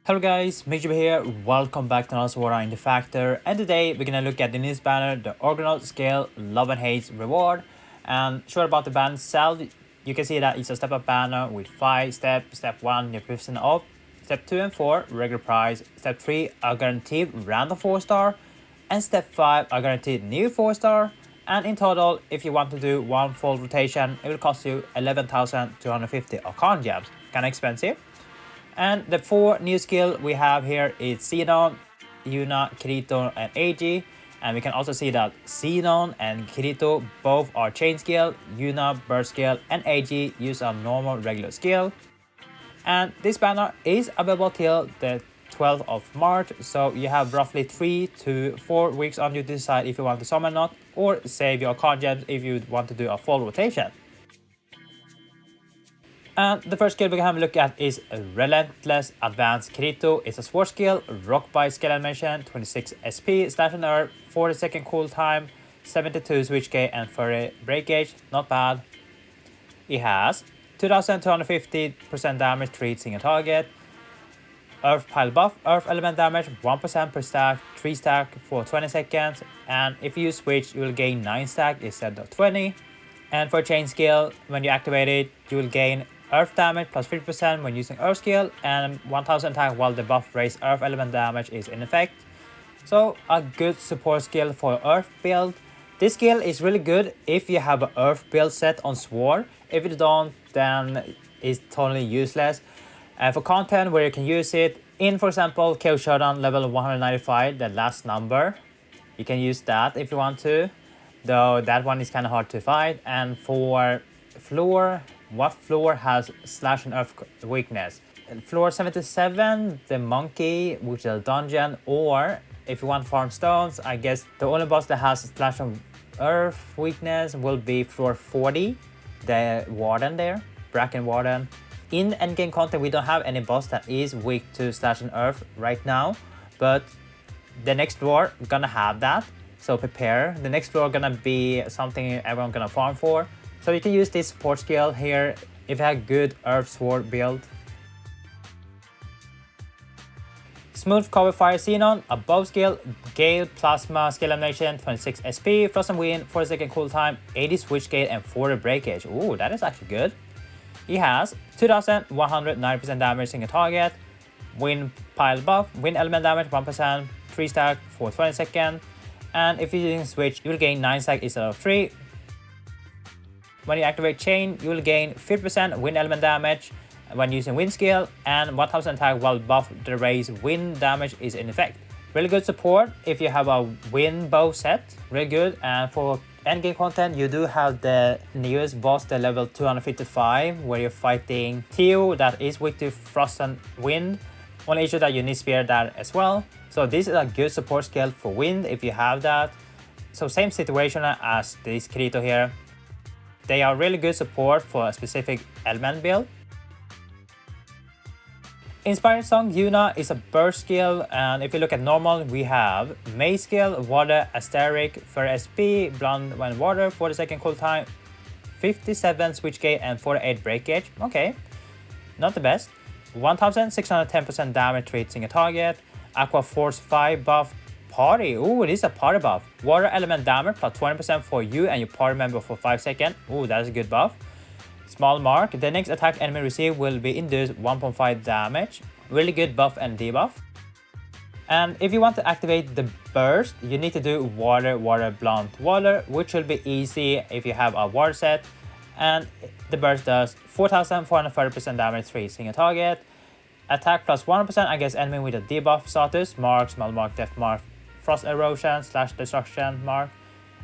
Hello guys, MikuChibi here, welcome back to another Sword in the Factor, and today we're gonna look at the news banner, the Ordinal Scale Love and Hate reward. And short about the banner itself, you can see that it's a step-up banner with 5 steps. Step 1, your percent off. Step 2 and 4, regular price. Step 3, a guaranteed random 4-star. And step 5, a guaranteed new 4-star. And in total, if you want to do one full rotation, it will cost you 11,250 Arcana gems. Kinda expensive. And the 4 new skill we have here is Sinon, Yuna, Kirito, and Eiji. And we can also see that Sinon and Kirito both are chain skill, Yuna burst skill, and Eiji use a normal regular skill. And this banner is available till the 12th of March, so you have roughly 3 to 4 weeks on you to decide if you want to summon or not, or save your card gems if you want to do a full rotation. And the first skill we can have a look at is Relentless Advanced Kirito. It's a sword skill, rock by skill animation, 26 SP, slash and nerf, 40 second cool time, 72 switch gauge, and 30 break gauge. Not bad. It has 2250% damage to each single target, earth pile buff, earth element damage 1% per stack, 3 stack for 20 seconds, and if you switch you will gain 9 stack instead of 20. And for chain skill, when you activate it, you will gain earth damage plus 50% when using earth skill and 1000 attack while the buff raised earth element damage is in effect. So a good support skill for earth build. This skill is really good if you have an earth build set on sword. If you don't, then it's totally useless. For content where you can use it, in for example KO Showdown level 195, the last number, you can use that if you want to, though that one is kind of hard to fight. And for floor, what floor has slash and earth weakness? Floor 77, the monkey, which is a dungeon, or if you want farm stones, I guess the only boss that has slash and earth weakness will be floor 40, the warden there, Bracken Warden. In endgame content, we don't have any boss that is weak to slash and earth right now, but the next floor gonna have that, so prepare. The next floor gonna be something everyone gonna farm for. So you can use this support skill here if you have good earth sword build. Smooth cover fire Sinon, above skill, Gale Plasma skill animation, 26 SP, Frozen Wind, 40 second cool time, 80 switch gauge, and 40 break gauge. Ooh, that is actually good. He has 2190% damage single target, wind pile buff, wind element damage 1%, 3 stack for 20 seconds, and if you're using switch, you will gain 9 stack instead of 3. When you activate chain, you will gain 50% wind element damage when using wind skill, and 1000 attack while buff the raise wind damage is in effect. Really good support if you have a wind bow set, really good. And for endgame content, you do have the newest boss, the level 255, where you're fighting Theo that is weak to frost and wind. Only issue that you need spear that as well. So this is a good support skill for wind if you have that. So same situation as this Kirito here. They are really good support for a specific element build. Inspired Song Yuna is a burst skill, and if you look at normal, we have May skill, water, asterisk, for SP, blonde when water, 40 second cool time, 57 switch gauge, and 48 break gauge. Okay, not the best. 1610% damage to each single target, Aqua Force 5 buff, party. Ooh, this is a party buff. Water element damage plus 20% for you and your party member for 5 seconds. Ooh, that is a good buff. Small mark. The next attack enemy receive will be induced 1.5 damage. Really good buff and debuff. And if you want to activate the burst, you need to do water, water, blunt, water, which will be easy if you have a water set. And the burst does 4430% damage to each single target. Attack plus 1% against enemy with a debuff status, mark, small mark, death mark, frost erosion slash destruction mark,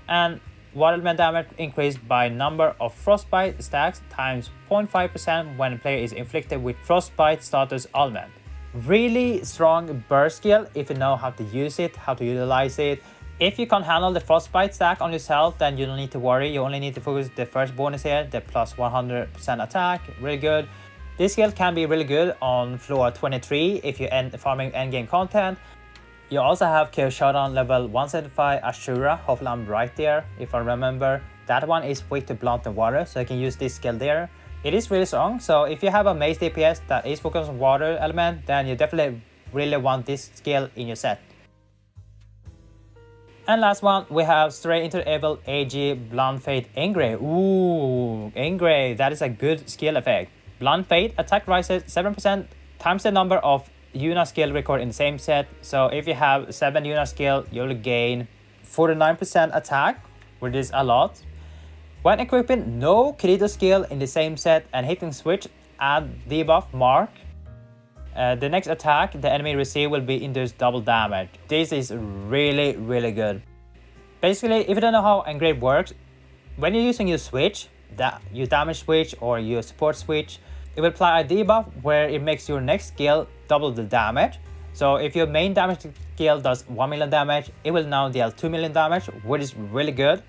and water element damage increased by number of frostbite stacks times 0.5% when the player is inflicted with frostbite status element. Really strong burst skill if you know how to use it, how to utilize it. If you can't handle the frostbite stack on yourself, then you don't need to worry. You only need to focus the first bonus here, the plus 100% attack, really good. This skill can be really good on floor 23 if you end farming endgame content. You also have KO Showdown level 175 Ashura, hopefully I'm right there if I remember. That one is weak to blunt and water, so you can use this skill there. It is really strong, so if you have a mace DPS that is focused on water element, then you definitely really want this skill in your set. And last one, we have straight into the evil Eiji Blunt Fate Engrave. Ooh, Engrave, that is a good skill effect. Blunt Fate attack rises 7% times the number of Yuna skill record in the same set. So if you have 7 Yuna skill, you'll gain 49% attack, which is a lot. When equipping no Kirito skill in the same set and hitting switch, add debuff mark. The next attack the enemy receive will be induced double damage. This is really good. Basically, if you don't know how Engrave works, when you're using your switch, your damage switch or your support switch, it will apply a debuff where it makes your next skill double the damage. So if your main damage skill does 1 million damage, it will now deal 2 million damage, which is really good.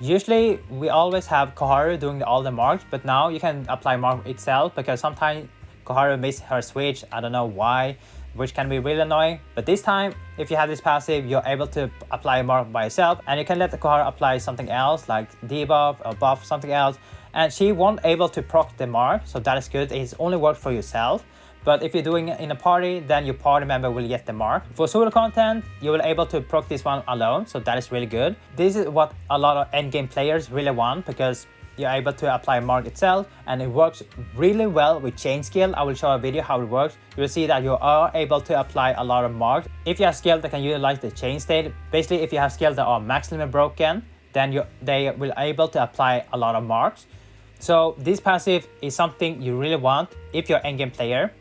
Usually we always have Koharu doing all the marks, but now you can apply mark itself because sometimes Koharu misses her switch, I don't know why, which can be really annoying. But this time, if you have this passive, you're able to apply a mark by yourself, and you can let the Koharu apply something else like debuff or buff, something else, and she won't able to proc the mark, so that is good. It's only worked for yourself. But if you're doing it in a party, then your party member will get the mark. For solo content, you will able to proc this one alone, so that is really good. This is what a lot of endgame players really want, because you're able to apply mark itself, and it works really well with chain skill. I will show a video how it works. You will see that you are able to apply a lot of marks. If you have skill that can utilize the chain state, basically if you have skills that are max limit broken, then they will able to apply a lot of marks. So this passive is something you really want if you're an endgame player.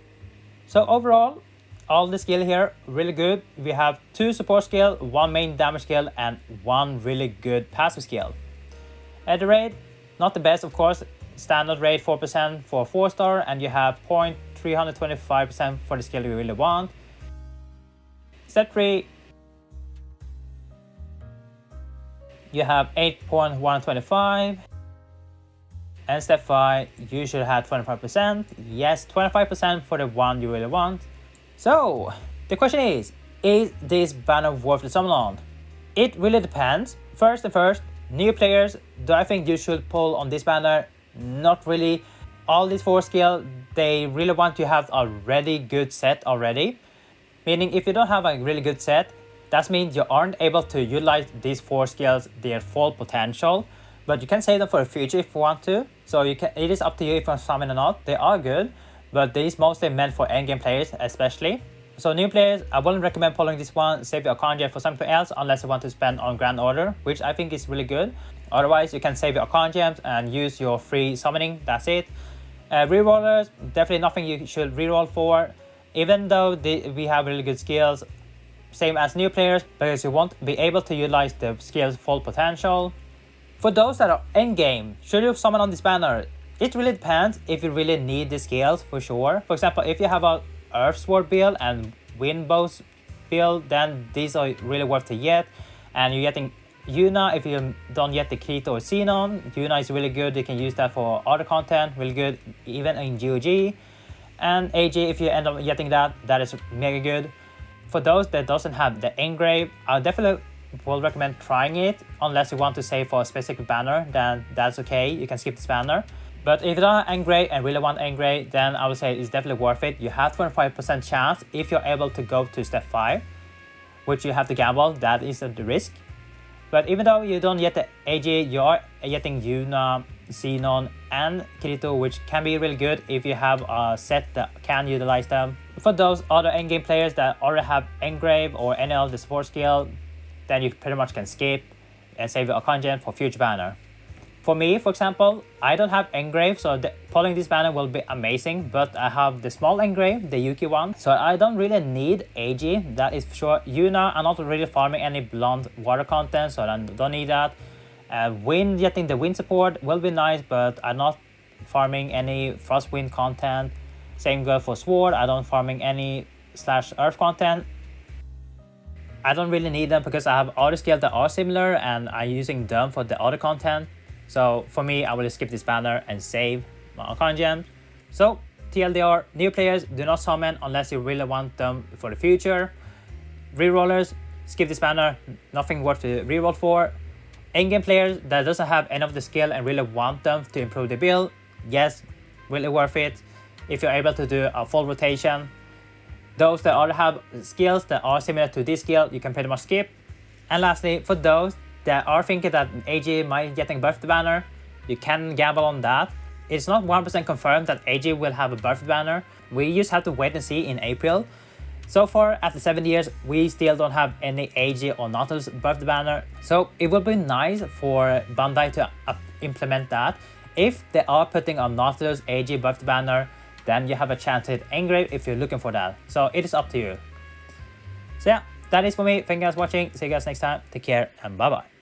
So overall, all the skill here really good. We have 2 support skill, 1 main damage skill, and 1 really good passive skill. At the rate, not the best, of course. Standard rate 4% for 4-star, and you have 0.325% for the skill you really want. Step 3, you have 8.125. And step 5, you should have 25%. Yes, 25% for the one you really want. So, the question is this banner worth the summon? It really depends. First, new players, do I think you should pull on this banner? Not really. All these 4 skills, they really want to have a really good set already. Meaning if you don't have a really good set, that means you aren't able to utilize these 4 skills their full potential. But you can save them for the future if you want to. So it is up to you if you want to summon or not. They are good, but these mostly meant for endgame players especially. So new players, I wouldn't recommend pulling this one. Save your account gem for something else unless you want to spend on Grand Order, which I think is really good. Otherwise, you can save your account gems and use your free summoning. That's it. Rerollers, definitely nothing you should reroll for. Even though we have really good skills, same as new players, because you won't be able to utilize the skills full potential. For those that are endgame, should you summon on this banner? It really depends if you really need the skills for sure. For example, if you have a Earth Sword build and Wind Bows build, then these are really worth to get. And you're getting Yuna if you don't get the Kirito or Sinon. Yuna is really good, you can use that for other content, really good even in GOG. And Eiji, if you end up getting that, that is mega good. For those that doesn't have the engrave, I definitely will recommend trying it. Unless you want to save for a specific banner, then that's okay, you can skip this banner. But if you don't have engrave and really want engrave, then I would say it's definitely worth it. You have 25% chance if you're able to go to step 5, which you have to gamble, that is the risk. But even though you don't get the Eiji, you are getting Yuna, Sinon, and Kirito, which can be really good if you have a set that can utilize them. For those other endgame players that already have engrave or any of the support skill, then you pretty much can skip and save your account gem for future banner. For me, for example, I don't have engrave, so pulling this banner will be amazing, but I have the small engrave, the Yuki one, so I don't really need Eiji, that is for sure. Yuna, I'm not really farming any blunt water content, so I don't need that. Wind, getting the wind support will be nice, but I'm not farming any frost wind content. Same goes for sword, I don't farming any /earth content. I don't really need them because I have other skills that are similar and I'm using them for the other content. So for me, I will skip this banner and save my account gems. So TLDR, new players do not summon unless you really want them for the future. Rerollers, skip this banner, nothing worth to reroll for. Endgame players that doesn't have any of the skill and really want them to improve the build, yes, really worth it if you're able to do a full rotation. Those that already have skills that are similar to this skill, you can pretty much skip. And lastly, for those that are thinking that Eiji might getting birthday banner, you can gamble on that. It's not 100% confirmed that Eiji will have a birthday banner. We just have to wait and see in April. So far, after 7 years, we still don't have any Eiji or Nautilus birthday banner. So it would be nice for Bandai to implement that. If they are putting a Nautilus Eiji birthday banner, then you have a chance to hit engrave if you're looking for that. So it is up to you. So yeah, that is for me. Thank you guys for watching. See you guys next time. Take care and bye bye.